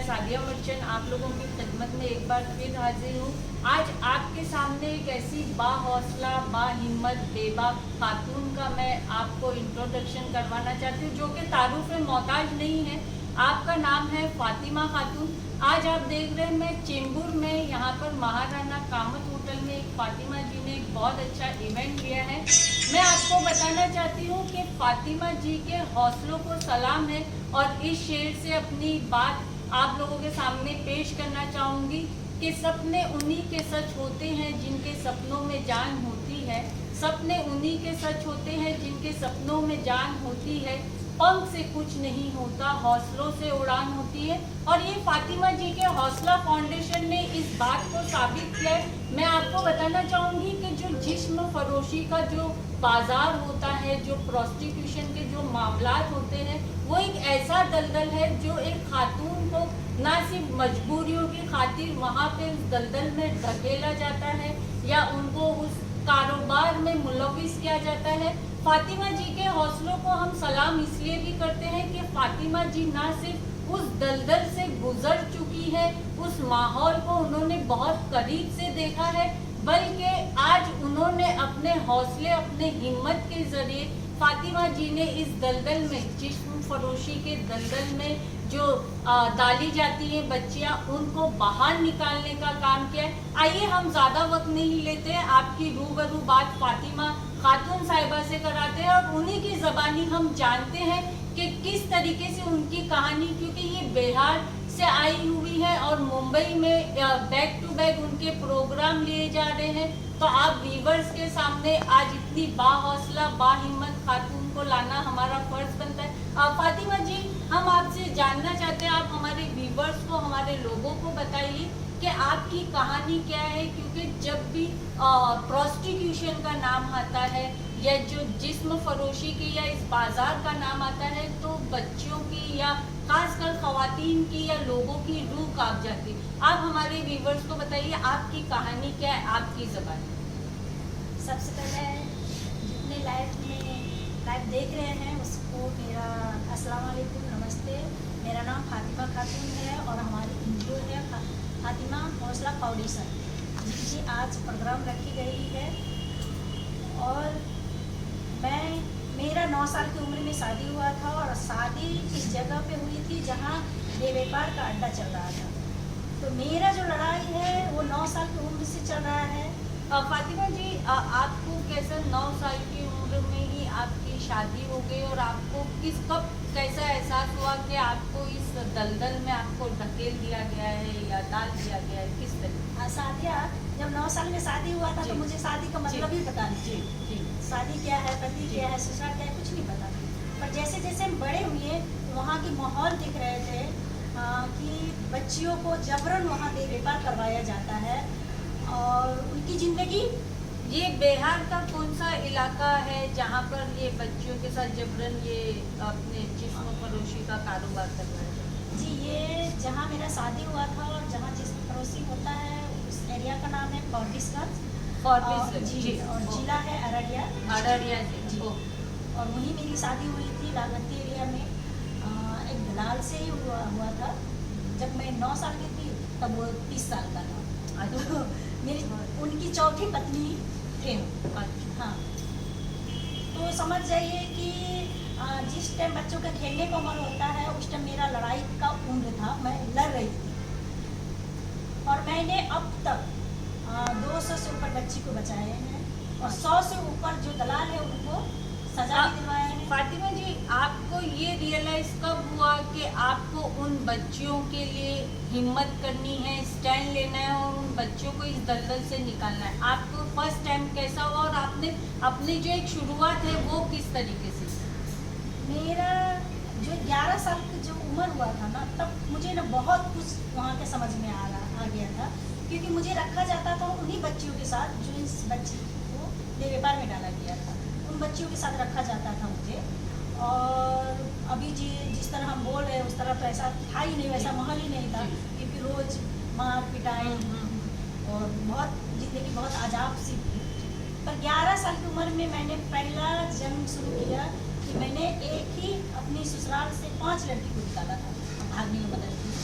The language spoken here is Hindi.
सादिया मर्चेंट आप लोगों की खिदमत में एक बार फिर हाजिर हूँ। आज आपके सामने एक ऐसी बाहौसला, बाहिम्मत, बेबाक खातून का मैं आपको इंट्रोडक्शन करवाना चाहती हूँ, जो कि तारुफ मोहताज नहीं है। आपका नाम है फातिमा खातून। आज आप देख रहे हैं मैं चेंबूर में यहाँ पर महाराणा कामत होटल में एक फातिमा जी ने एक बहुत अच्छा इवेंट लिया है। मैं आपको बताना चाहती हूँ कि फातिमा जी के हौसलों को सलाम है और इस शेर से अपनी बात आप लोगों के सामने पेश करना चाहूँगी कि सपने उन्हीं के सच होते हैं जिनके सपनों में जान होती है। सपने उन्हीं के सच होते हैं जिनके सपनों में जान होती है। पंख से कुछ नहीं होता, हौसलों से उड़ान होती है। और ये फातिमा जी के हौसला फाउंडेशन ने इस बात को साबित किया है। मैं आपको बताना चाहूँगी कि जो जिस्म फरोशी का जो बाजार होता है, जो प्रोस्टिट्यूशन के जो मामलात होते हैं, वो एक ऐसा दलदल है जो एक खातून को ना सिर्फ मजबूरियों की खातिर वहाँ पे उस दलदल में धकेला जाता है या उनको उस कारोबार में मुलविस किया जाता है। फातिमा जी के हौसलों को हम सलाम इसलिए भी करते हैं कि फातिमा जी ना सिर्फ उस दलदल से गुजर चुकी है, उस माहौल को उन्होंने बहुत करीब से देखा है, बल्कि आज उन्होंने अपने हौसले, अपने हिम्मत के जरिए फातिमा जी ने इस दलदल में, जिस्म फरोशी के दलदल में जो डाली जाती हैं बच्चियां, उनको बाहर निकालने का काम किया है। आइए हम ज़्यादा वक्त नहीं लेते हैं, आपकी रूबरू बात फातिमा खातून साहिबा से कराते हैं और उन्हीं की ज़बानी हम जानते हैं कि किस तरीके से उनकी कहानी, क्योंकि ये बिहार से आई हुई है और मुंबई में बैक टू बैक उनके प्रोग्राम लिए जा रहे हैं। तो आप व्यूवर्स के सामने आज इतनी बाहौसला, बाहिम्मत खातून को लाना हमारा फर्ज बनता है। फातिमा जी, हम आपसे जानना चाहते हैं, आप हमारे व्यूवर्स को, हमारे लोगों को बताइए कि आपकी कहानी क्या है, क्योंकि जब भी प्रोस्टिट्यूशन का नाम आता है या जो जिस्म फरोशी की या इस बाजार का नाम आता है, तो बच्चियों की या खासकर ख़वातीन की या लोगों की रूह कांप जाती है। आप हमारे व्यूवर्स को बताइए आपकी कहानी क्या है, आपकी ज़बान। सबसे पहले जितने लाइव देख रहे हैं उसको मेरा अस्सलाम वालेकुम, नमस्ते। मेरा नाम फातिमा खातून है और हमारी एनजीओ है फातिमा हौसला फाउंडेशन, जिनकी आज प्रोग्राम रखी गई है। और मेरा 9 साल की उम्र में शादी हुआ था और शादी इस जगह पे हुई थी जहाँ ये व्यापार का अड्डा चल रहा था। तो मेरा जो लड़ाई है वो 9 साल की उम्र से चल रहा है। फातिमा जी, आपको कैसा 9 साल की उम्र में ही आपकी शादी हो गई और आपको कब कैसा एहसास हुआ कि आपको इस दलदल में आपको धकेल दिया गया है या डाल दिया गया है, किस तरह? सादिया, जब 9 साल में शादी हुआ था तो मुझे शादी का मतलब ही पता नहीं। जी, शादी क्या है, पति क्या है, ससुराल क्या है, कुछ नहीं पता। पर जैसे जैसे हम बड़े हुए वहाँ की माहौल दिख रहे थे कि बच्चियों को जबरन वहाँ पे व्यापार करवाया जाता है और उनकी ज़िंदगी। ये बिहार का कौन सा इलाका है जहाँ पर ये बच्चियों के साथ जबरन ये अपने जिस्म फरोशी का कारोबार कर रहे हैं? जी, ये जहाँ मेरा शादी हुआ था और जहाँ जिस्म फरोशी होता है उस एरिया का नाम है फॉर्बिसगंज। जी, और जिला है अररिया। अररिया जी। और वहीं मेरी शादी हुई थी लालबत्ती एरिया में। एक दलाल से ही हुआ था। जब मैं 9 साल की थी तब वो 30 साल का था। तो मेरी उनकी चौथी पत्नी थे। हाँ, तो समझ जाइए कि जिस टाइम बच्चों का खेलने का उम्र होता है उस टाइम मेरा लड़ाई का उम्र था, मैं लड़ रही थी। और मैंने अब तक 200 से ऊपर बच्ची को बचाए हैं और 100 से ऊपर जो दलाल है उनको सजा भी दिलवाए हैं। फातिमा जी, आपको ये रियलाइज कब हुआ कि आपको उन बच्चियों के लिए हिम्मत करनी है, स्टैंड लेना है और उन बच्चों को इस दलदल से निकालना है? आपको फर्स्ट टाइम कैसा हुआ और आपने अपनी जो एक शुरुआत है वो किस तरीके से? मेरा जो 11 साल की जो उम्र हुआ था ना, तब मुझे ना बहुत कुछ वहाँ के समझ में आ गया था, क्योंकि मुझे रखा जाता था उन्हीं बच्चियों के साथ जो इस बच्ची को व्यापार में डाला गया था। उन बच्चियों के साथ रखा जाता था मुझे। और अभी जिस तरह हम बोल रहे हैं उस तरह तो ऐसा था ही नहीं, वैसा माहौल ही नहीं था, क्योंकि रोज़ मार पिटाई और बहुत ज़िंदगी बहुत अजाब सी थी। पर 11 साल की उम्र में मैंने पहला जंग शुरू किया कि मैंने एक ही अपनी ससुराल से 5 लड़की को निकाला था भागने में मदद की।